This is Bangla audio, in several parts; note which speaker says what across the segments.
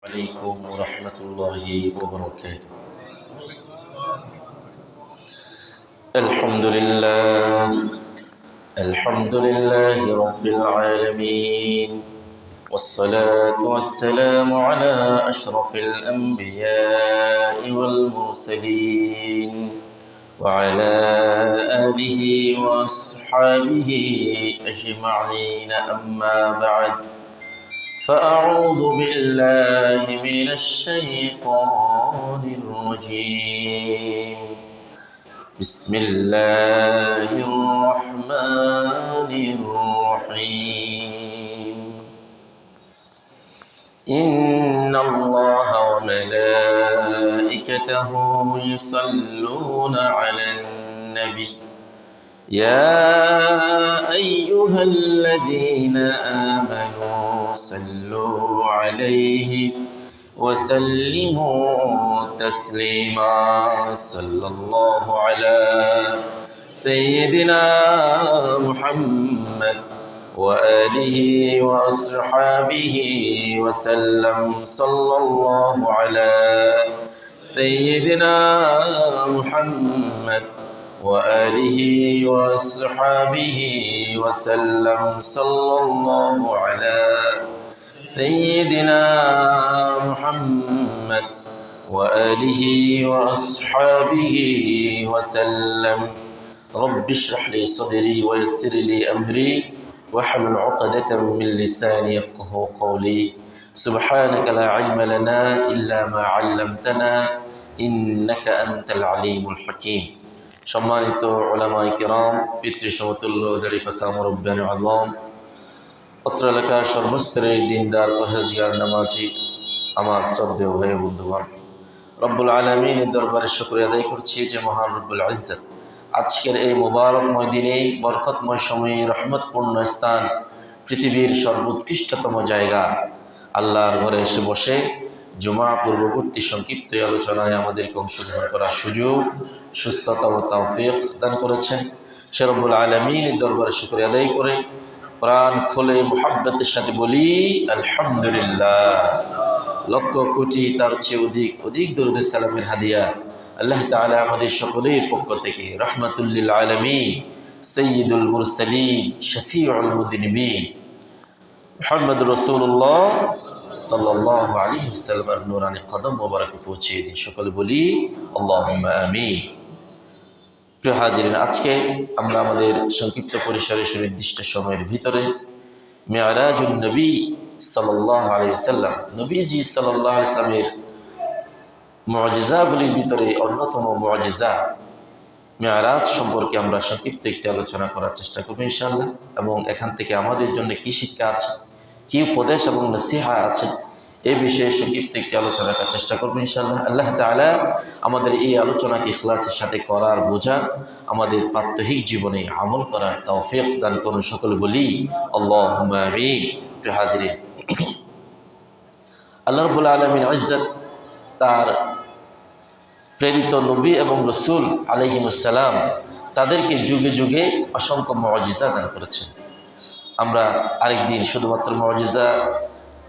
Speaker 1: عليكم ورحمة الله وبركاته. الحمد لله رب العالمين، والصلاة والسلام على أشرف الأنبياء والمرسلين وعلى آله وأصحابه أجمعين، أما بعد، فأعوذ بالله من الشيطان الرجيم. بسم الله الرحمن الرحيم. إن الله وملائكته يصلون على النبي يا أيها الذين آمنوا صلوا عليه وسلموا تسليما. صلى الله على سيدنا محمد وآله وأصحابه وسلم. صلى الله على سيدنا محمد وآله وأصحابه وسلم. صلى الله على سيدنا محمد وآله وأصحابه وسلم. رب اشرح لي صدري ويسر لي أمري واحلل عقدة من لساني يفقه قولي. سبحانك لا علم لنا إلا ما علمتنا إنك أنت العليم الحكيم. সম্মানিত উলামায়ে কিরাম, পিতৃ সমতুল্য দাড়ি পাখা মুরব্বিয়ানে আযম, অত্র এলাকার সর্বস্তরের দিনদার পরহেজগার নামাজি আমার শ্রদ্ধেয় ভাই বন্ধুগণ, রব্বুল আলামিনের দরবারে শুকরিয়া আদায় করছি যে মহান রব্বুল ইজ্জত আজকের এই মোবারকময় দিনে, বরকতময় সময়ে, রহমতপূর্ণ স্থান, পৃথিবীর সর্বোৎকৃষ্টতম জায়গা আল্লাহর ঘরে এসে বসে জুমা পূর্ববর্তী সংক্ষিপ্ত আলোচনায় আমাদেরকে অংশগ্রহণ করার সুযোগ, সুস্থতা ও তৌফিক দান করেছেন। সে রব্বুল আলামিনের দরবারে শুকরিয়া আদায় করে প্রাণ খুলে মুহাব্বতের সাথে বলি আলহামদুলিল্লাহ। লক্ষ কোটি তার চেয়ে অধিক দরুদ সালামের হাদিয়া আল্লাহ তাআলা আমাদের সকলের পক্ষ থেকে রাহমাতুল লিল আলামিন, সাইয়্যিদুল মুরসালিন, শফিউল মুযনিবিন মুহাম্মদ রাসূলুল্লাহ সাল্লাল্লাহু আলাইহি ওয়াসাল্লামের নূরানি কদম মোবারকে পৌঁছিয়ে দিন। সকলে বলি আল্লাহুম্মা আমিন। প্রিয় হাজিরিন, আজকে আমরা আমাদের সংক্ষিপ্ত পরিসরে সুনির্দিষ্ট সময়ের ভিতরে মিরাজুন নবী সাল্লাল্লাহু আলাইহি ওয়াসাল্লাম, নবীজি সাল্লাল্লাহু আলাইহি ওয়াসাল্লামের মুআজিজাগুলির ভিতরে অন্যতম মুআজিজা মিরাজ সম্পর্কে আমরা সংক্ষিপ্ত একটি আলোচনা করার চেষ্টা করব ইনশাআল্লাহ। এবং এখান থেকে আমাদের জন্য কি শিক্ষা আছে, কি উপদেশ এবং নসিহা আছে, এই বিষয়ে সংক্ষিপ্ত একটি আলোচনা করার চেষ্টা করব ইনশাআল্লাহ। আল্লাহ তাআলা আমাদের এই আলোচনাকে ইখলাসের সাথে করার, বোঝার, আমাদের প্রাত্যহিক জীবনে আমল করার তৌফিক দান করুন। সকলে বলি আল্লাহুম্মা আমিন। প্রিয় হাজিরিন, আল্লাহ রাব্বুল আলামিন ইজ্জত তার প্রেরিত নবী এবং রসুল আলাইহিমুসসালাম তাদেরকে যুগে যুগে অসংখ্য মুআজিজা দান করেছেন। আমরা আরেকদিন শুধুমাত্র মুআজিজা,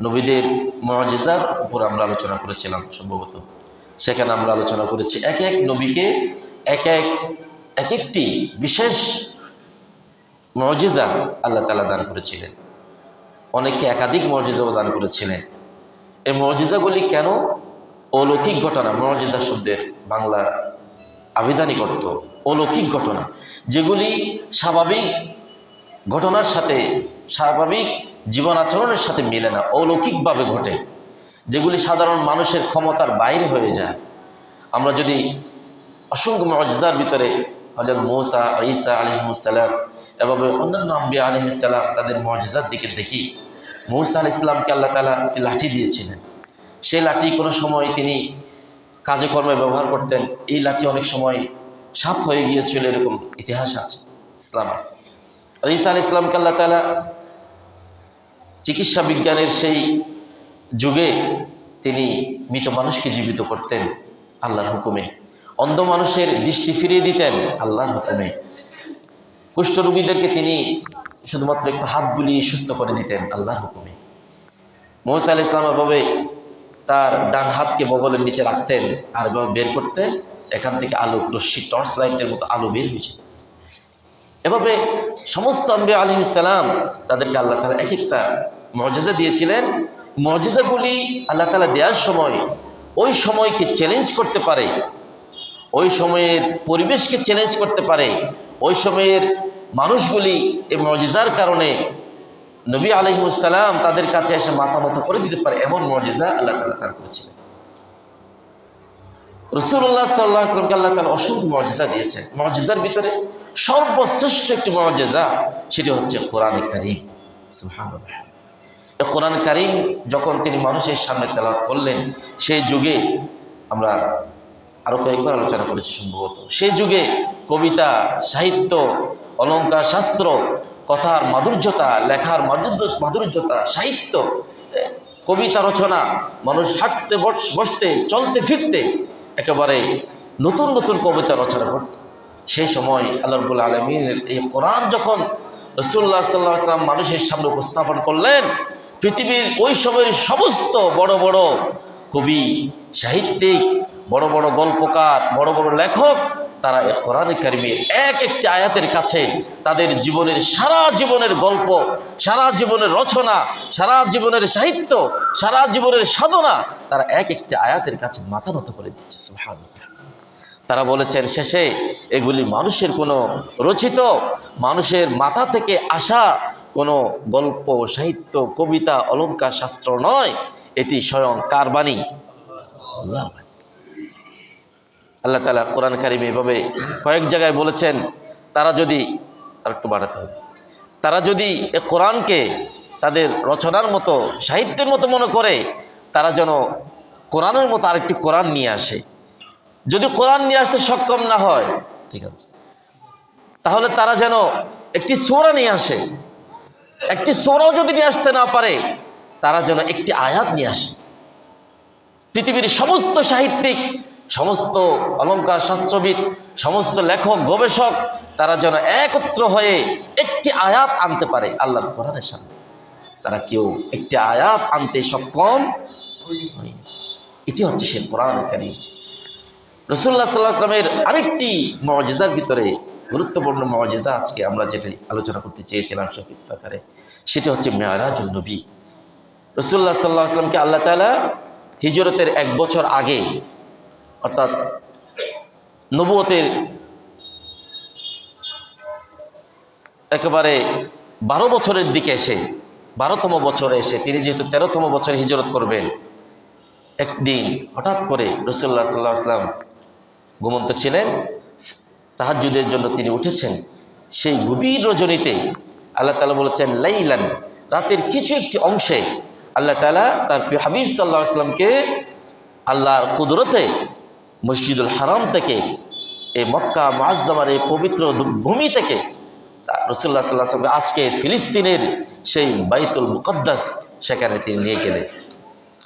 Speaker 1: নবীদের মুআজিজার উপর আমরা আলোচনা করেছিলাম সম্ভবত। সেখানে আমরা আলোচনা করেছি এক এক নবীকে এক একটি বিশেষ মুআজিজা আল্লাহ তাআলা দান করেছিলেন, অনেককে একাধিক মুআজিজাও দান করেছিলেন। এই মুআজিজাগুলি কেন? অলৌকিক ঘটনা, মুআজিজা শব্দের বাংলা আবিধানিক অর্থ অলৌকিক ঘটনা, যেগুলি স্বাভাবিক ঘটনার সাথে, স্বাভাবিক জীবন আচরণের সাথে মেলে না, অলৌকিকভাবে ঘটে, যেগুলি সাধারণ মানুষের ক্ষমতার বাইরে হয়ে যায়। আমরা যদি অসংখ্য মুআজিজার ভিতরে হযরত মূসা, ঈসা আলাইহিসসালাম এভাবে অন্যান্য আম্বিয়া আলাইহিসসালাম তাদের মুআজিজার দিকে দেখি। মূসা আলাইহিস সালামকে আল্লাহ তাআলা একটি লাঠি দিয়েছিলেন। সেই লাঠি কোনো সময় তিনি কাজে কর্মে ব্যবহার করতেন, এই লাঠি অনেক সময় সাপ হয়ে গিয়েছিল, এরকম ইতিহাস আছে ইসলামে। ঈসা আলাইহিস সালামকে আল্লাহ তাআলা চিকিৎসা বিজ্ঞানের সেই যুগে তিনি মৃত মানুষকে জীবিত করতেন আল্লাহর হুকুমে। অন্ধ মানুষের দৃষ্টি ফিরিয়ে দিতেন আল্লাহর হুকুমে। কুষ্ঠরোগীদেরকে তিনি শুধুমাত্র একটু হাত বুলিয়ে সুস্থ করে দিতেন আল্লাহর হুকুমে। মুসা আলাইহিস সালাম এভাবে তার ডান হাতকে বগলের নিচে রাখতেন আর বের করতেন, এখান থেকে আলো রশ্মি টর্চ লাইটের মতো আলো বের হয়েছে। এভাবে সমস্ত আম্বিয়া আলাইহিস সালাম তাদেরকে আল্লাহ তাআলা এক একটা মুজিজা দিয়েছিলেন। মুজিজাগুলি আল্লাহ তাআলা দেওয়ার সময় ওই সময়কে চ্যালেঞ্জ করতে পারে, ওই সময়ের পরিবেশকে চ্যালেঞ্জ করতে পারে, ওই সময়ের মানুষগুলি এই মুজিজার কারণে নবী আলাইহিস সালাম তাদের কাছে এসে মাথা নত করে দিতে পারে, এমন মুজিজা আল্লাহ তাআলা তার করেছিলেন। রাসূলুল্লাহ সাল্লাল্লাহু আলাইহি ওয়াসাল্লামকে আল্লাহ তাআলা অসংখ্য মুজিজা দিয়েছেন। মুজিজার ভিতরে সর্বশ্রেষ্ঠ একটি মুজিজা সেটি হচ্ছে কোরআনে কারীম। সুবহানাল্লাহ। এই কোরআন কারীম যখন তিনি মানুষের সামনে তেলাওয়াত করলেন, সেই যুগে আমরা আরো কয়েকবার আলোচনা করেছি সম্ভবত, সেই যুগে কবিতা, সাহিত্য, অলঙ্কার, শাস্ত্র, কথার মাধুর্যতা, লেখার মাধুর্যতা, সাহিত্য, কবিতা রচনা, মানুষ হাঁটতে বসতে চলতে ফিরতে একেবারে নতুন নতুন কবিতা রচনা করত। সেই সময় আল্লাহ রাব্বুল আলামিনের এই কোরআন যখন রাসূলুল্লাহ সাল্লাল্লাহু আলাইহি ওয়াসাল্লাম মানুষের সামনে উপস্থাপন করলেন, পৃথিবীর ওই সময়ের সমস্ত বড় বড় কবি, সাহিত্যিক, বড় বড় গল্পকার, বড় বড় লেখক, তারা এই কোরআনে কারীমের এক একটি আয়াতের কাছে তাদের জীবনের সারা জীবনের গল্প, সারা জীবনের রচনা, সারা জীবনের সাহিত্য, সারা জীবনের সাধনা তারা এক একটি আয়াতের কাছে মাথা নত করে দিচ্ছে। সুবহানাল্লাহ। তারা বলেছেন শেষে এগুলি মানুষের কোনো রচিত, মানুষের মাথা থেকে আসা কোনো গল্প, সাহিত্য, কবিতা, অলঙ্কার, শাস্ত্র নয়, এটি স্বয়ং কার বাণী? আল্লাহর বাণী। আল্লাহ তাআলা কোরআন কারীমে এভাবে কয়েক জায়গায় বলেছেন, তারা যদি আরেকটু বাড়াতে হবে, তারা যদি এ কোরআনকে তাদের রচনার মতো, সাহিত্যের মতো মনে করে, তারা যেন কোরআনের মতো আরেকটি কোরআন নিয়ে আসে। যদি কোরআন নিয়ে আসতে সক্ষম না হয়, ঠিক আছে, তাহলে তারা যেন একটি সূরা নিয়ে আসে। একটি সূরাও যদি নিয়ে আসতে না পারে, তারা যেন একটি আয়াত নিয়ে আসে। পৃথিবীর সমস্ত সাহিত্যিক, সমস্ত অলঙ্কার শাস্ত্রবিদ, সমস্ত লেখক, গবেষক, তারা যেন একত্র হয়ে একটি আয়াত আনতে পারে আল্লাহর কোরআনের সামনে। তারা কেউ একটি আয়াত আনতে সক্ষম হয়। এটি হচ্ছে সেই কোরআন কারীম। রাসূলুল্লাহ সাল্লাল্লাহু আলাইহি ওয়াসাল্লামের আরেকটি মুজিজার ভিতরে গুরুত্বপূর্ণ মুজিজা আজকে আমরা যেটি আলোচনা করতে চেয়েছিলাম সংক্ষিপ্ত আকারে, সেটি হচ্ছে মেরাজুন নবী। রাসূলুল্লাহ সাল্লাল্লাহু আলাইহি ওয়াসাল্লামকে আল্লাহ তাআলা হিজরতের 1 বছর আগে, অর্থাৎ নবুয়তের একেবারে 12 বছরের দিকে এসে, 12তম বছরে এসে, তিনি যেহেতু 13তম বছরে হিজরত করবেন, একদিন হঠাৎ করে রাসূলুল্লাহ সাল্লাল্লাহু আলাইহি ওয়াসাল্লাম ঘুমন্ত ছিলেন, তাহাজ্জুদের জন্য তিনি উঠেছেন। সেই গভীর রজনীতে আল্লাহ তাআলা বলেছেন, লাইলান, রাতের কিছু একটি অংশে আল্লাহ তাআলা তার প্রিয় হাবিব সাল্লাল্লাহু আলাইহি ওয়াসাল্লামকে আল্লাহর কুদরতে মসজিদুল হারাম থেকে, এই মক্কা মুআজ্জামার এই পবিত্র ভূমি থেকে রাসূলুল্লাহ সাল্লাল্লাহু আলাইহি ওয়াসাল্লাম আজকে ফিলিস্তিনের সেই বাইতুল মুকদ্দাস, সেখানে তিনি নিয়ে গেলেন।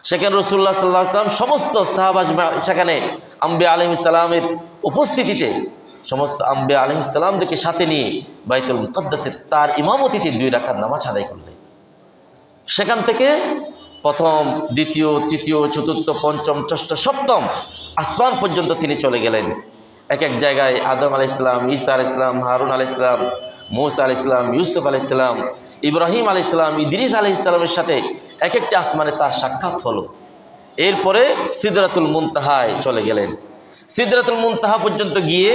Speaker 1: সেখানে রাসূলুল্লাহ সাল্লাল্লাহু আলাইহি ওয়াসাল্লাম সমস্ত সাহাবা, সেখানে আম্বিয়া আলাইহিস সালামের উপস্থিতিতে সমস্ত আম্বিয়া আলাইহিস সালামদেরকে সাথে নিয়ে বাইতুল মুকদ্দাসে তার ইমামতিতে 2 রাকাত নামাজ আদায় করলেন। সেখান থেকে প্রথম, দ্বিতীয়, তৃতীয়, চতুর্থ, পঞ্চম, ষষ্ঠ, সপ্তম আসমান পর্যন্ত তিনি চলে গেলেন। এক এক জায়গায় আদম আলাইহিস সালাম, ঈসা আলাইহিস সালাম, হারুন আলাইহিস সালাম, মূসা আলাইহিস সালাম, ইউসুফ আলাইহিস সালাম, ইব্রাহিম আলাইহিস সালাম, ইদ্রিস আলাইহিস সালামের সাথে এক একটি আসমানে তার সাক্ষাৎ হলো। এরপরে সিদরাতুল মুনতাহায় চলে গেলেন। সিদরাতুল মুনতাহা পর্যন্ত গিয়ে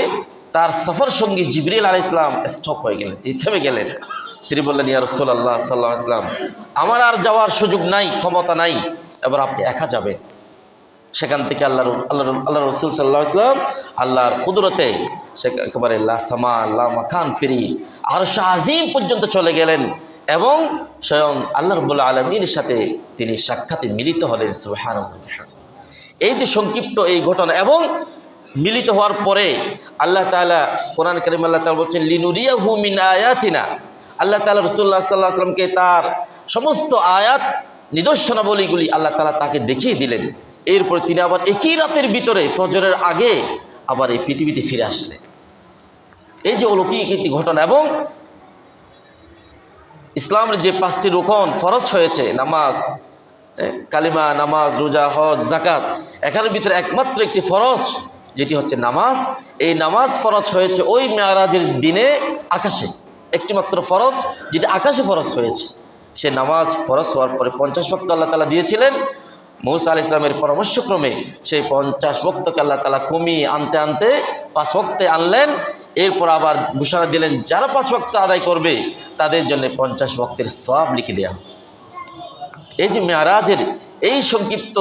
Speaker 1: তার সফর সঙ্গী জিবরিল আলাইহিস সালাম স্টপ হয়ে গেলেন, থেমে গেলেন। তিনি বললেন, ইয়া রাসূলুল্লাহ সাল্লাল্লাহু আলাইহি ওয়াসাল্লাম, আমার আর যাওয়ার সুযোগ নাই, ক্ষমতা নাই, এবার আপনি একা যাবেন। সেখান থেকে আল্লাহ রাসূল সাল্লাল্লাহু আলাইহি ওয়াসাল্লাম আল্লাহর কুদরতে সে একেবারে লা সামা লা মাকান পেরিয়ে আরশ আজিম পর্যন্ত চলে গেলেন এবং স্বয়ং আল্লাহ রাব্বুল আলামিনের সাথে তিনি সাক্ষাতে মিলিত হলেন। সুবহানাল্লাহ। এই যে সংক্ষিপ্ত এই ঘটনা, এবং মিলিত হওয়ার পরে আল্লাহ তাআলা কোরআন কারীমে আল্লাহ তাআলা বলছেন, লিনুরিয়াহু মিন আয়াতিনা। আল্লাহ তাআলা রাসূলুল্লাহ সাল্লাল্লাহু আলাইহি ওয়াসাল্লামকে তার সমস্ত আয়াত, নিদর্শনাবলীগুলি আল্লাহ তাআলা তাকে দেখিয়ে দিলেন। এরপরে তিনি আবার একই রাতের ভিতরে ফজরের আগে আবার এই পৃথিবীতে ফিরে আসলেন। এই যে অলৌকিক একটি ঘটনা, এবং ইসলামের যে 5টি রুকন ফরজ হয়েছে, নামাজ, কালিমা, নামাজ, রোজা, হজ, যাকাত, এখানের ভিতরে একমাত্র একটি ফরজ যেটি হচ্ছে নামাজ। এই নামাজ ফরজ হয়েছে ওই মেরাজের দিনে আকাশে, একটি মাত্র ফরজ যেটি আকাশে ফরজ হয়েছে। সে নামাজ ফরজ হওয়ার পরে 50 ওয়াক্ত আল্লাহ তাআলা দিয়েছিলেন। মূসা আলাইহিস সালামের পরামর্শক্রমে সেই 50 ওয়াক্তকে আল্লাহ তাআলা কমিয়ে আনতে আনতে 5 ওয়াক্তে আনলেন। এরপর আবার ঘোষণা দিলেন যারা 5 ওয়াক্ত আদায় করবে তাদের জন্য 50 ওয়াক্তের সওয়াব লিখে দেওয়া। এই যে মেরাজের এই সংক্ষিপ্ত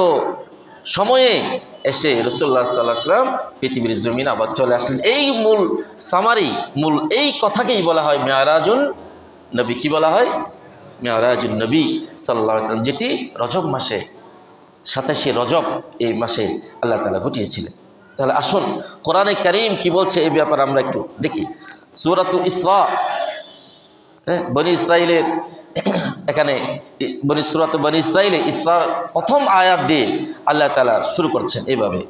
Speaker 1: সময়ে এসে রাসূলুল্লাহ সাল্লাল্লাহু আলাইহি ওয়াসাল্লাম পৃথিবীর জমিনে আবার চলে আসলেন। এই মূল সামারি, মূল এই কথাকেই বলা হয় মেরাজুন নবী। কি বলা হয়? মেরাজুন নবী সাল্লাল্লাহু আলাইহি ওয়াসাল্লাম, যেটি রজব মাসে 27শে রজব এই মাসে আল্লাহ তাআলা ঘটিয়েছিলেন। তাহলে আসুন কোরআনে কারীম কি বলছে এই ব্যাপারে আমরা একটু দেখি। সূরাতুল ইসরা, বনি ইসরাইলের এখানে সূরাত বনি ইসরাইলে ইসরার প্রথম আয়াত দিয়ে আল্লাহ তাআলা শুরু করছেন এইভাবে,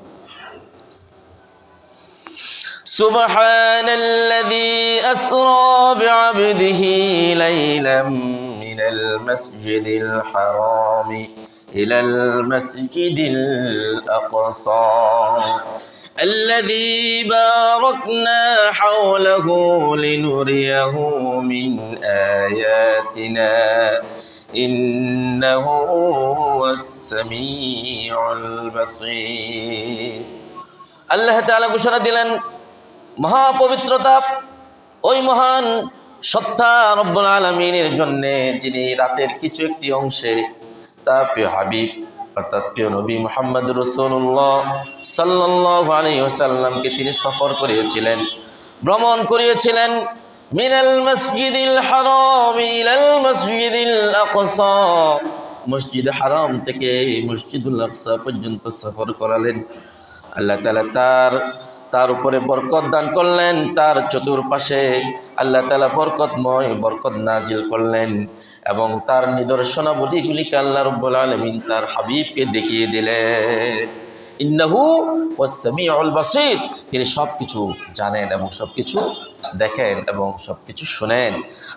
Speaker 1: সুবহানাল্লাযী আসরা বিআবদিহি লাইলাম মিনাল মাসজিদিল হারামি ইলাল মাসজিদিল আকসা الذي باركنا حوله لنريه من آياتنا إنه هو السميع البصير। আল্লাহ তাআলা ঘোষণা দিলেন মহাপবিত্রতা ওই মহান সত্তা রব্বুল আলামিনের জন্য, যিনি রাতের কিছু একটি অংশে তার প্রিয় হাবিব অর্থাৎ প্রিয় নবী মুহাম্মদ রাসূলুল্লাহ সাল্লাল্লাহু আলাইহি ওয়াসাল্লামকে তিনি সফর করিয়েছিলেন, ভ্রমণ করিয়েছিলেন। মিনাল মসজিদিল হারাম ইলাল মসজিদিল আকসা, মসজিদ হারাম থেকে মসজিদুল আকসা পর্যন্ত সফর করালেন। আল্লাহ তাআলা তার উপরে বরকত দান করলেন, তার চতুর্পাশে আল্লাহ তাআলা বরকতময় বরকত নাজিল করলেন এবং তার নিদর্শনাবলীগুলিকে আল্লাহ রাব্বুল আলামিন তার হাবিবকে দেখিয়ে দিলেন। ইন্নাহু ওয়াস সামিউল বাসীর, তিনি সব কিছু জানেন এবং সব কিছু দেখেন এবং সব কিছু শোনেন।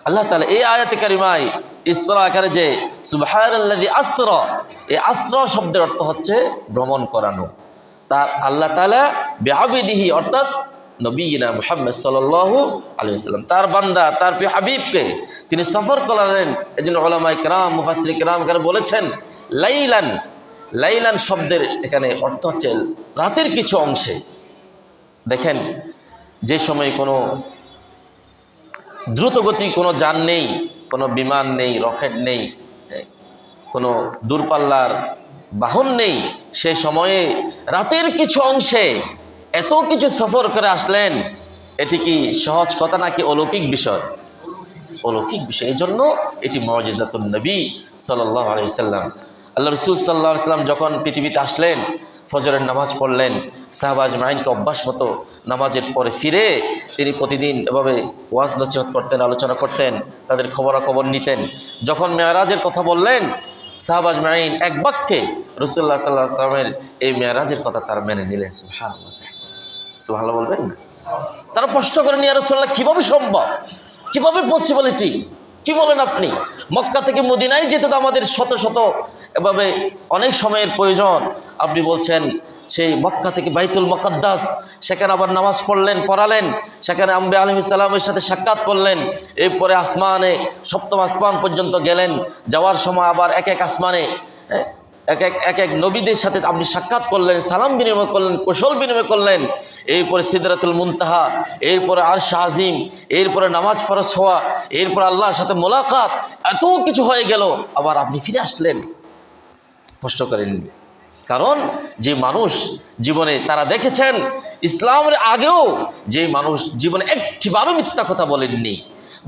Speaker 1: আল্লাহ তাআলা এই আয়াতে কারিমায় ইসরা আকারে যে সুবহানাল্লাযী আসরা, এই আসরা শব্দের অর্থ হচ্ছে ভ্রমণ করানো। তার আল্লাহ তাআলা বিআবদিহি অর্থাৎ নবীনা মুহাম্মদ সাল্লাল্লাহু আলাইহি ওয়াসাল্লাম, তার বান্দা তার প্রিয় হাবিবকে তিনি সফর করালেন। এজন্য উলামায়ে কেরাম মুফাসসিরিনে কেরাম এখানে বলেছেন লাইলান, লাইলান শব্দের এখানে অর্থ হচ্ছে রাতের কিছু অংশে। দেখেন যে সময় কোনো দ্রুতগতি কোনো যান নেই, কোনো বিমান নেই, রকেট নেই, কোনো দূরপাল্লার বাহন নেই, সে সময়ে রাতের কিছু অংশে এত কিছু সফর করে আসলেন, এটি কি সহজ কথা নাকি অলৌকিক বিষয়? অলৌকিক বিষয়। এই জন্য এটি মুজিজাতুন নবী সাল্লাল্লাহু আলাইহি ওয়াসাল্লাম। আল্লাহ রাসূল সাল্লাল্লাহু আলাইহি ওয়াসাল্লাম যখন পৃথিবীতে আসলেন, ফজরের নামাজ পড়লেন, সাহাবা আজমাইনকে অভ্যাস মতো নামাজের পরে ফিরে তিনি প্রতিদিন এভাবে ওয়াজ নসিহত করতেন, আলোচনা করতেন, তাদের খবরাখবর নিতেন। যখন মেরাজের কথা বললেন, সাহাবা আজমাইন এক বাক্যে রাসূলুল্লাহ সাল্লাল্লাহু আলাইহি ওয়াসাল্লামের এই মেরাজের কথা তারা মেনে নিলেন। সুবহানাল্লাহ, সুবহানাল্লাহ বলবেন না? তারা প্রশ্ন করেন, ইয়া রাসূলুল্লাহ কিভাবে সম্ভব, কিভাবে পসিবিলিটি, কি বলেন আপনি? মক্কা থেকে মদিনায় যেতে তো আমাদের শত শত এভাবে অনেক সময়ের প্রয়োজন, আপনি বলছেন সেই মক্কা থেকে বাইতুল মুকাদ্দাস, সেখানে আবার নামাজ পড়ালেন, সেখানে আম্বিয়া আলাইহিস সালামের সাথে সাক্ষাৎ করলেন, এরপরে আসমানে সপ্তম আসমান পর্যন্ত গেলেন, যাওয়ার সময় আবার এক এক আসমানে এক এক নবীদের সাথে আপনি সাক্ষাৎ করলেন, সালাম বিনিময় করলেন, কুশল বিনিময় করলেন, এরপরে সিদরাতুল মুনতাহা, এরপরে আরশ আজিম, এরপরে নামাজ ফরজ হওয়া, এরপর আল্লাহর সাথে মোলাকাত, এত কিছু হয়ে গেল, আবার আপনি ফিরে আসলেন। কষ্ট করেননি, কারণ যে মানুষ জীবনে তারা দেখেছেন ইসলামের আগেও যে মানুষ জীবনে একটিবারও মিথ্যা কথা বলেননি,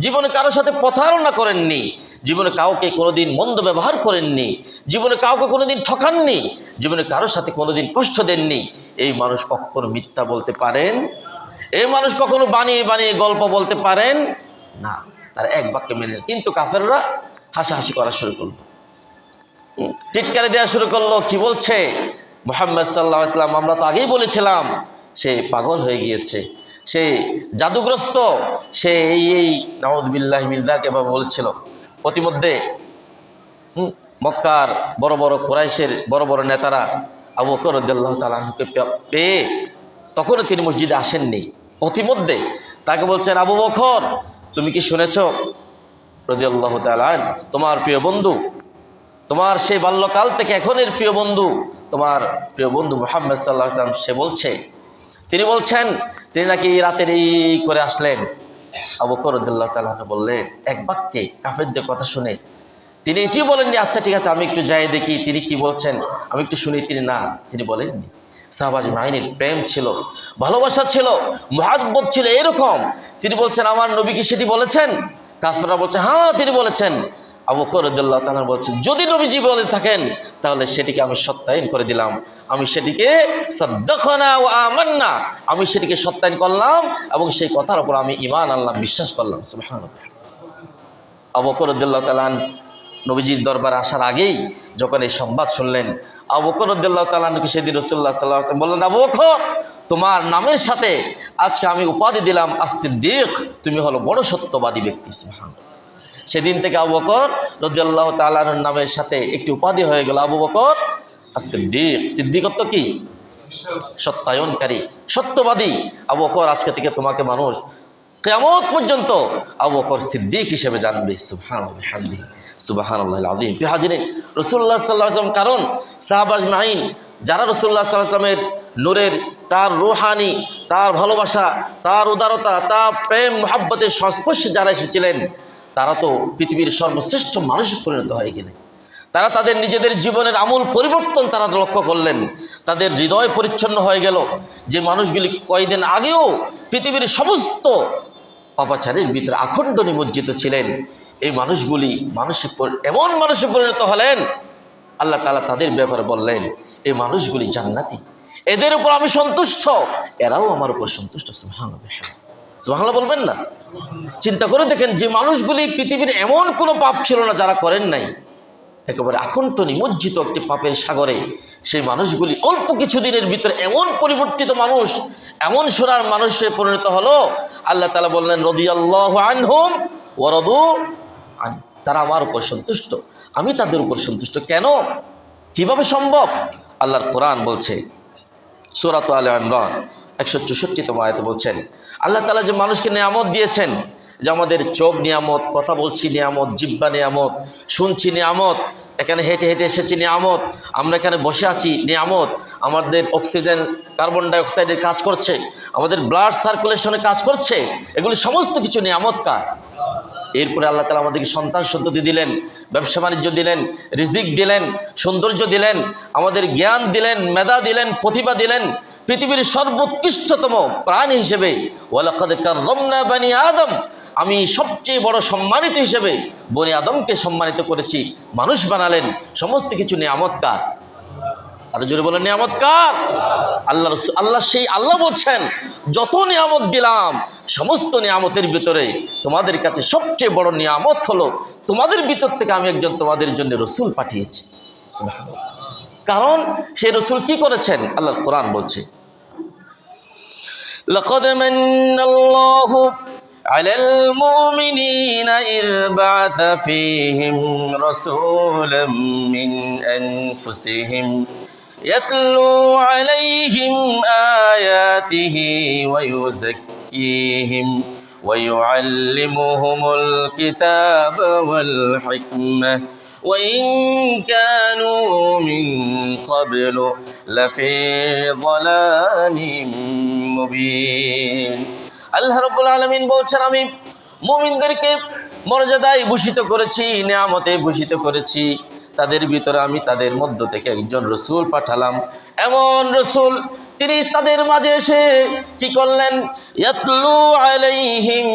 Speaker 1: জীবনে কারোর সাথে প্রতারণা করেননি, জীবনে কাউকে কোনোদিন মন্দ ব্যবহার করেননি, জীবনে কাউকে কোনোদিন ঠকাননি, জীবনে কারোর সাথে কোনোদিন কষ্ট দেননি, এই মানুষ কখনো মিথ্যা বলতে পারেন? এই মানুষ কখনো বানিয়ে বানিয়ে গল্প বলতে পারেন না? তারা এক বাক্যে মেনে। কিন্তু কাফেররা হাসাহাসি করা শুরু করলো, টিটকারি দেওয়া শুরু করলো। কি বলছে? মুহাম্মদ সাল্লাল্লাহু আলাইহি ওয়াসাল্লাম, আমরা তো আগেই বলেছিলাম সে পাগল হয়ে গিয়েছে, সে জাদুগ্রস্ত, সে এই নাউযুবিল্লাহি মিন যালিক এভাবে বলছিল। প্রতিমধ্যে মক্কার বড় বড় কুরাইশের বড় বড় নেতারা আবু বকর রাদিয়াল্লাহু তাআলা আনহুকে পেয়ে তখনও তিনি মসজিদে আসেননি। প্রতিমধ্যে তাকে বলছেন, আবু বকর তুমি কি শুনেছ রাদিয়াল্লাহু তাআলা তোমার প্রিয় বন্ধু, তোমার সেই বাল্যকাল থেকে এখনের প্রিয় বন্ধু, তোমার প্রিয় বন্ধু মুহাম্মদ সাল্লাল্লাহু আলাইহি ওয়াসাল্লাম সে বলছে, তিনি বলছেন তিনি নাকি রাতের এই করে আসলেন। আবু বকর রাদিয়াল্লাহু তাআলা বললেন এক বাক্যে কাফেরদের কথা শুনে তিনি এটিও বলেননি আচ্ছা ঠিক আছে আমি একটু যাই দেখি তিনি কি বলছেন, আমি একটু শুনি। তিনি বলেননি। সাহাবা আজমাইনের প্রেম ছিল, ভালোবাসা ছিল, মুহাব্বত ছিল এরকম। তিনি বলছেন আমার নবী কি সেটি বলেছেন? কাফেররা বলছে হ্যাঁ তিনি বলেছেন। আবু বকর রাদিয়াল্লাহু তাআলা বলছেন যদি নবীজি বলে থাকেন তাহলে সেটিকে আমি সত্যায়ন করে দিলাম, আমি সেটিকে সাদ্দাকনা ওয়া আমান্না, আমি সেটিকে সত্যায়ন করলাম এবং সেই কথার উপর আমি ঈমান আনলাম, বিশ্বাস করলাম। সুবহানাল্লাহ। আবু বকর রাদিয়াল্লাহু তাআলা নবীজির দরবারে আসার আগেই যখন এই সংবাদ শুনলেন, আবু বকর রাদিয়াল্লাহু তাআলা সেদিন রাসূলুল্লাহ সাল্লাল্লাহু আলাইহি ওয়াসাল্লাম বললেন, আবু বকর তোমার নামের সাথে আজকে আমি উপাধি দিলাম as-সিদ্দিক, তুমি হলো বড় সত্যবাদী ব্যক্তি। সুবহানাল্লাহ। সেদিন থেকে আবু বকর রাদিয়াল্লাহু তাআলার নামের সাথে একটি উপাধি হয়ে গেল আবু বকর as-সিদ্দিক। সিদ্দিকত্ব কি? সত্যায়নকারী, সত্যবাদী। আবু বকর আজকে থেকে তোমাকে মানুষ কিয়ামত পর্যন্ত আবু বকর সিদ্দিক হিসেবে জানবে। সুবহানাল্লাহ বিহামদিহি সুবহানাল্লাহিল আযীম। প্রিয় হাজিরিন, রাসূলুল্লাহ সাল্লাল্লাহু আলাইহি ওয়াসাল্লাম কারণ সাহাবা আজমাইন যারা রাসূলুল্লাহ সাল্লাল্লাহু আলাইহি ওয়াসাল্লামের নূরের, তার রূহানি, তার ভালোবাসা, তার উদারতা, তার প্রেম মুহাব্বতের সংস্পর্শে যারা এসেছিলেন তারা তো পৃথিবীর সর্বশ্রেষ্ঠ মানুষে পরিণত হয়ে গেলেন। তারা তাদের নিজেদের জীবনের আমূল পরিবর্তন তারা লক্ষ্য করলেন, তাদের হৃদয় পরিচ্ছন্ন হয়ে গেল। যে মানুষগুলি কয়েকদিন আগেও পৃথিবীর সমস্ত পাপাচারের ভিতরে আখণ্ড নিমজ্জিত ছিলেন, এই মানুষগুলি এমন মানুষে পরিণত হলেন। আল্লাহ তাআলা তাদের ব্যাপারে বললেন এই মানুষগুলি জান্নাতি, এদের উপর আমি সন্তুষ্ট, এরাও আমার উপর সন্তুষ্ট। সুবহানাল্লাহ সুবহানাল্লাহ বলবেন না? চিন্তা করে দেখেন যে মানুষগুলি পৃথিবীর এমন কোনো পাপ ছিল না যারা করেন নাই, একেবারে আখণ্ড নিমজ্জিত একটি পাপের সাগরে সেই মানুষগুলি অল্প কিছুদিনের ভিতরে এমন পরিবর্তিত মানুষ, এমন সোনার মানুষে পরিণত হলো। আল্লাহ তাআলা বললেন রাদিয়াল্লাহু আনহুম ওয়া রাদু আন, তারা আমার উপর সন্তুষ্ট, আমি তাদের উপর সন্তুষ্ট। কেন? কিভাবে সম্ভব? আল্লাহর কোরআন বলছে সূরা আলে ইমরান 164তম আয়াতে বলছেন আল্লাহ তাআলা যে মানুষকে নিয়ামত দিয়েছেন, যে আমাদের চোখ নিয়ামত, কথা বলছি নিয়ামত, জিহ্বা নিয়ামত, শুনছি নিয়ামত, এখানে হেঁটে হেঁটে এসেছি নিয়ামত, আমরা এখানে বসে আছি নিয়ামত, আমাদের অক্সিজেন কার্বন ডাইঅক্সাইডের কাজ করছে, আমাদের ব্লাড সার্কুলেশনে কাজ করছে, এগুলি সমস্ত কিছু নিয়ামত কার? এরপরে আল্লাহ তাআলা আমাদেরকে সন্তান সন্ততি দিলেন, ব্যবসা বাণিজ্য দিলেন, রিজিক দিলেন, সৌন্দর্য দিলেন, আমাদের জ্ঞান দিলেন, মেধা দিলেন, প্রতিভা দিলেন। পৃথিবীর সর্বোৎকৃষ্টতম প্রাণী হিসেবে ওয়ালাকাদ কাররামনা বানি আদম, আমি সবচেয়ে বড় সম্মানিত হিসেবে বনি আদমকে সম্মানিত করেছি, মানুষ বানালেন। সমস্ত কিছু নিয়ামত কার? আরো জোরে বলেন নিয়ামত কার? আল্লাহ সেই আল্লাহ বলছেন যত নিয়ামত দিলাম সমস্ত নিয়ামতের ভিতরে তোমাদের কাছে সবচেয়ে বড় নিয়ামত হলো তোমাদের ভিতর থেকে আমি একজন তোমাদের জন্য রসুল পাঠিয়েছি। সুবহানাল্লাহ। কারণ সেই রসুল কি করেছেন? আল্লাহর কোরআন বলছে লাকাদ মান্নাল্লাহু আলাল মুমিনিনা ইয বা'আথা ফীহিম রাসূলাম মিন আনফুসিহিম ইয়াতলু আলাইহিম আয়াতিহি ওয়া ইউযাক্কিহিম ওয়া ইউআল্লিমুহুমুল কিতাবা ওয়াল হিকমাহ ওয়া ইন কানু মিন ক্বাবলু লাফি যালালিম মুবিন। আল্লাহ রাব্বুল আলামিন বলছেন আমি মুমিনদেরকে মর্যাদায় ভূষিত করেছি, নিয়ামতে ভূষিত করেছি, তাদের ভিতরে আমি তাদের মধ্য থেকে একজন রসুল পাঠালাম। এমন রসুল তিনি তাদের মাঝে এসে কি করলেন? ইয়াতলু আলাইহিম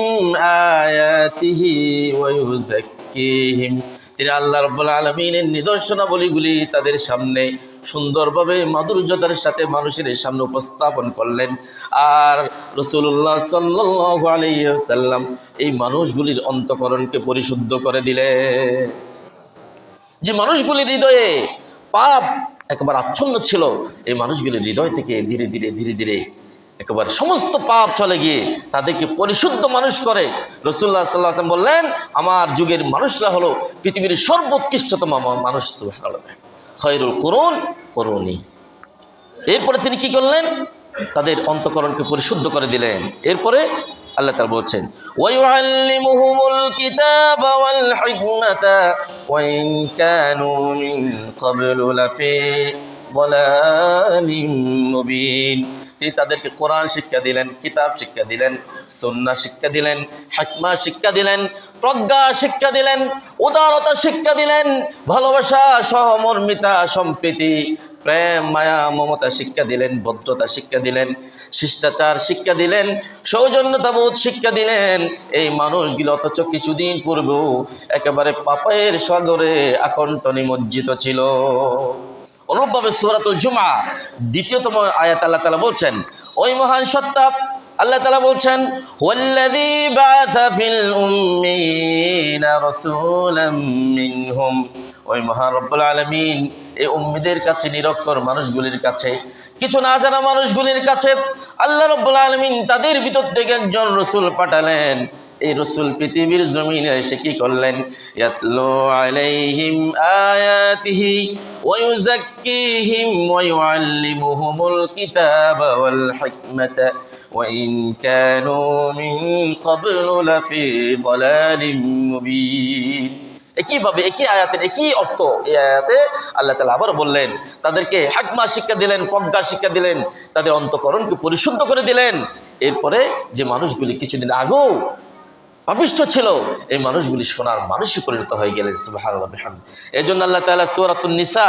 Speaker 1: আয়াতিহি ওয়া ইউযাক্কিহিম, তিনি আল্লাহ রাব্বুল আলামিনের নিদর্শনাবলীগুলি তাদের সামনে সুন্দরভাবে মাধুর্যতার সাথে মানুষের সামনে উপস্থাপন করলেন। আর রাসূলুল্লাহ সাল্লাল্লাহু আলাইহি ওয়াসাল্লাম এই মানুষগুলির অন্তঃকরণকে পরিশুদ্ধ করে দিলেন। যে মানুষগুলির হৃদয়ে পাপ একবার আচ্ছন্ন ছিল, এই মানুষগুলির হৃদয় থেকে ধীরে ধীরে ধীরে ধীরে একেবারে সমস্ত পাপ চলে গিয়ে তাদেরকে পরিশুদ্ধ মানুষ করে। রাসূলুল্লাহ সাল্লাল্লাহু আলাইহি ওয়াসাল্লাম বললেন, আমার যুগের মানুষরা হলো পৃথিবীর সর্বোৎকৃষ্টতম মানুষ। সুবহানাল্লাহ, খায়রুল কুরুন কুরুনি। এরপরে তিনি কি করলেন? তাদের অন্তঃকরণকে পরিশুদ্ধ করে দিলেন। এরপরে আল্লাহ তাআলা বলছেন, ওয়ায়ুআল্লিমুহুমুল কিতাবা ওয়াল হিকমাতা ওয়া ইন কানু মিন ক্বাবলু লাফি যালালিম মুবিন। তিনি তাদেরকে কোরআন শিক্ষা দিলেন, কিতাব শিক্ষা দিলেন, সুন্নাহ শিক্ষা দিলেন, হিকমা শিক্ষা দিলেন, প্রজ্ঞা শিক্ষা দিলেন, উদারতা শিক্ষা দিলেন, ভালোবাসা, সহমর্মিতা, সম্প্রীতি, প্রেম, মায়া, মমতা শিক্ষা দিলেন, ভদ্রতা শিক্ষা দিলেন, শিষ্টাচার শিক্ষা দিলেন, সৌজন্যতাবোধ শিক্ষা দিলেন। এই মানুষগুলো অথচ কিছুদিন পূর্বেও একেবারে পাপের সাগরে আকণ্ঠ নিমজ্জিত ছিল। অনুরূপভাবে সূরাতুল জুমআ দ্বিতীয়তম আয়াত আল্লাহ তাআলা বলছেন, ওই মহান সত্তা আল্লাহ তাআলা বলছেন, ওয়াল্লাযী বাআসা ফিল উম্মিয়িনা রাসূলাম মিনহুম। ওই মহান রব্বুল আলামিন এই উম্মীদের কাছে, নিরক্ষর মানুষগুলির কাছে, কিছু না জানা মানুষগুলির কাছে আল্লাহ রব্বুল আলামিন তাদের ভিতর থেকে একজন রাসূল পাঠালেন। এই রাসূল পৃথিবীর জমিনে এসে কি করলেন? ইয়াতলু আলাইহিম আয়াতিহি ওয়া ইউযাক্কিহিম ওয়া ইউআল্লিমুহুমুল কিতাবা ওয়াল হিকমাতা ওয়া ইন কানু মিন ক্বাবলু লাফি যালালিম মুবিন। একইভাবে একই আয়াতের একই অর্থ এই আয়াতে আল্লাহ তাআলা আবার বললেন, তাদেরকে হিকমা শিক্ষা দিলেন, প্রজ্ঞা শিক্ষা দিলেন, তাদের অন্তঃকরণকে পরিশুদ্ধ করে দিলেন। এরপরে যে মানুষগুলি কিছুদিন আগেও পাপিষ্ঠ ছিল, এই মানুষগুলি সোনার মানুষে পরিণত হয়ে গেলেন। সুবহানাল্লাহ বিহামদি। এই জন্য আল্লাহ তাআলা সূরাতুন নিসা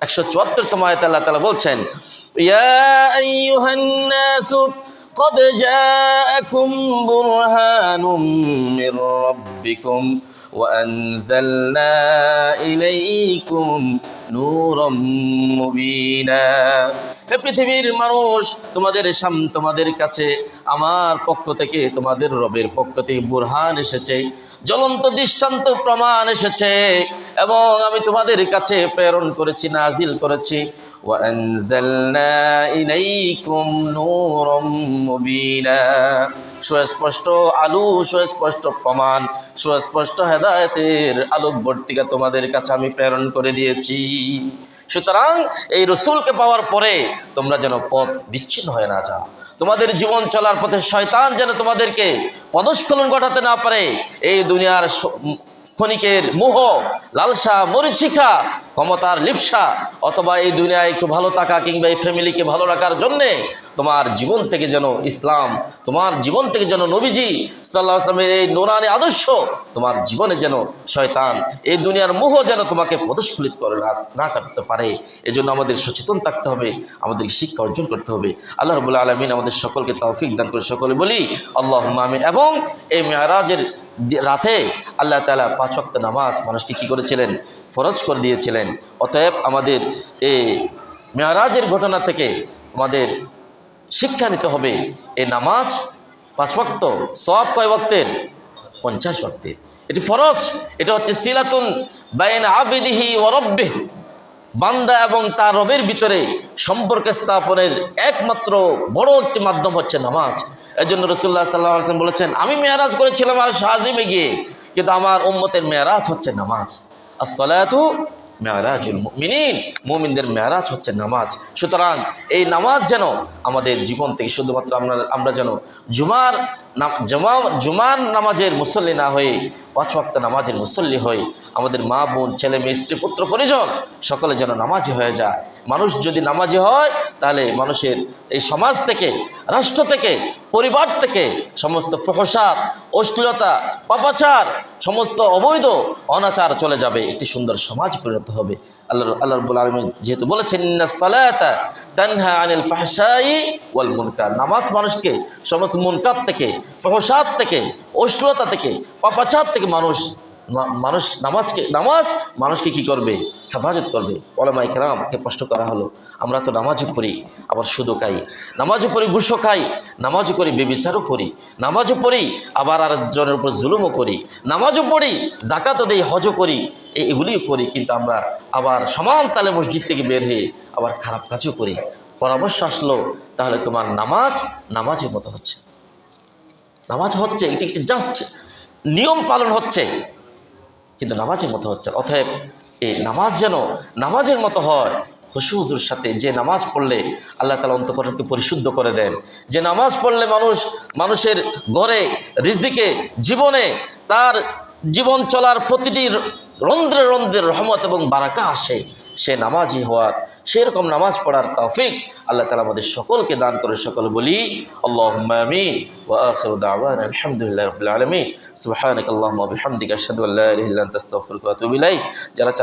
Speaker 1: 174তম আয়াতে আল্লাহ তাআলা বলছেন, ইয়া আইয়ুহান নাসু قد جاءكم برهان من ربكم وأنزلنا إليكم نورا مبينا। হে পৃথিবীর মানুষ, তোমাদের কাছে আমার পক্ষ থেকে, তোমাদের রবের পক্ষ থেকে বুরহান এসেছে, জ্বলন্ত দৃষ্টান্ত প্রমাণ এসেছে, এবং আমি তোমাদের কাছে প্রেরণ করেছি, নাজিল করেছি, ওয়া আনজালনা ইলাইকুম নূরাম মুবিনা। সুস্পষ্ট আলো, সুস্পষ্ট প্রমাণ, সুস্পষ্ট হেদায়েতের আলোকবর্তিকা তোমাদের কাছে আমি প্রেরণ করে দিয়েছি। সুতরাং এই রসুলকে পাওয়ার পরে তোমরা যেন পথ বিচ্ছিন্ন হয়ে না যাও, তোমাদের জীবন চলার পথে শয়তান যেন তোমাদেরকে পদস্খলন ঘটাতে না পারে। এই দুনিয়ার ক্ষণিকের মোহ, লালসা, মরিচিকা, ক্ষমতার লিপ্সা, অথবা এই দুনিয়ায় একটু ভালো থাকা কিংবা এই ফ্যামিলিকে ভালো রাখার জন্যে তোমার জীবন থেকে যেন ইসলাম, তোমার জীবন থেকে যেন নবীজি সাল্লাল্লাহু আলাইহি ওয়াসাল্লামের এই নূরানী আদর্শ তোমার জীবনে যেন শয়তান, এই দুনিয়ার মোহ যেন তোমাকে পদস্খলিত করে না করতে পারে। এজন্য আমাদের সচেতন থাকতে হবে, আমাদের শিক্ষা অর্জন করতে হবে। আল্লাহ রাব্বুল আলামিন আমাদের সকলকে তৌফিক দান করে। সকলে বলি আল্লাহুম্মা আমিন। এবং এই মেরাজের রাতে আল্লাহ তাআলা 5 ওয়াক্ত নামাজ মানুষকে কী করেছিলেন? ফরজ করে দিয়েছিলেন। অতএব আমাদের এই মেরাজের ঘটনা থেকে আমাদের শিক্ষা নিতে হবে, এই নামাজ 5 ওয়াক্ত, সওয়াব কয় ওয়াক্তের? 50 ওয়াক্তের। এটি ফরজ, এটা হচ্ছে সিলাতুন বাইনা আবিদিহি ওয়া রাব্বিহ, বান্দা এবং তার রবের ভিতরে সম্পর্ক স্থাপনের একমাত্র বড় একটি মাধ্যম হচ্ছে নামাজ। এজন্য রাসূলুল্লাহ সাল্লাল্লাহু আলাইহি ওয়াসাল্লাম বলেছেন, আমি মেরাজ করেছিলাম আর শাহজিমে গিয়ে, কিন্তু আমার উম্মতের মেরাজ হচ্ছে নামাজ। আসসালাতু মেরাজুল মুমিনিন, মুমিনদের মেরাজ হচ্ছে নামাজ। সুতরাং এই নামাজ যেন আমাদের জীবন থেকে শুধুমাত্র আমরা যেন জুমার নামাজের মুসল্লি না হয়ে 5 ওয়াক্ত নামাজের মুসল্লি হই। আমাদের মা, বোন, ছেলে মেয়ে, স্ত্রী, পুত্র, পরিজন সকলে যেন নামাজি হয়ে যায়। মানুষ যদি নামাজি হয় তাহলে মানুষের এই সমাজ থেকে, রাষ্ট্র থেকে, পরিবার থেকে সমস্ত ফহশাত, অশ্লীলতা, পাপাচার, সমস্ত অবৈধ অনাচার চলে যাবে, একটি সুন্দর সমাজ পরিণত হবে। আল্লাহ রাব্বুল আলামিন যেহেতু বলেছেন, ইন্নাস সালাতা তানহা আনিল ফাহশাই ওয়াল মুনকার, নামাজ মানুষকে সমস্ত মুনকার থেকে, ফহশাত থেকে, অশ্লীলতা থেকে, পাপাচার থেকে নামাজ মানুষকে কি করবে? হেফাজত করবে। ওলামায়ে কেরামকে প্রশ্ন করা হলো, আমরা তো নামাজও পড়ি, আবার সুদও খাই, নামাজও পড়ি, ঘুষও খাই, নামাজও করি, ব্যভিচারও করি, নামাজও পড়ি, আবার আরেকজনের উপর জুলুমও করি, নামাজও পড়ি, যাকাতও দেই, হজও করি, এগুলিও করি, কিন্তু আমরা আবার সমান তালে মসজিদ থেকে বের হয়ে আবার খারাপ কাজও করি। পরামর্শ আসলো, তাহলে তোমার নামাজের মতো হচ্ছে। নামাজ হচ্ছে, এটি একটি জাস্ট নিয়ম পালন হচ্ছে, কিন্তু নামাজের মতো হচ্ছে। অতএব এই নামাজ যেন নামাজের মতো হয়, খুশু-হুজুর সাথে। যে নামাজ পড়লে আল্লাহ তাআলা অন্তঃকরণকে পরিশুদ্ধ করে দেন, যে নামাজ পড়লে মানুষের ঘরে, রিজিকে, জীবনে, তার জীবন চলার প্রতিটি রন্ধ্রে রন্ধ্রে রহমত এবং বারাকা আসে, সে নামাজি হওয়ার, সেরকম নামাজ পড়ার তৌফিক আল্লাহ তাআলা আমাদের সকলকে দান করে। সকলে বলি আল্লাহুম্মা আমিন। ওয়া আখিরু দাওয়ানা আলহামদুলিল্লাহি রাব্বিল আলামিন। সুবহানাকাল্লাহুম্মা ওয়া বিহামদিকা আশহাদু আল্লা ইলাহা ইল্লা আনতা আস্তাগফিরুকা ওয়া আতুবু ইলাইক। যারা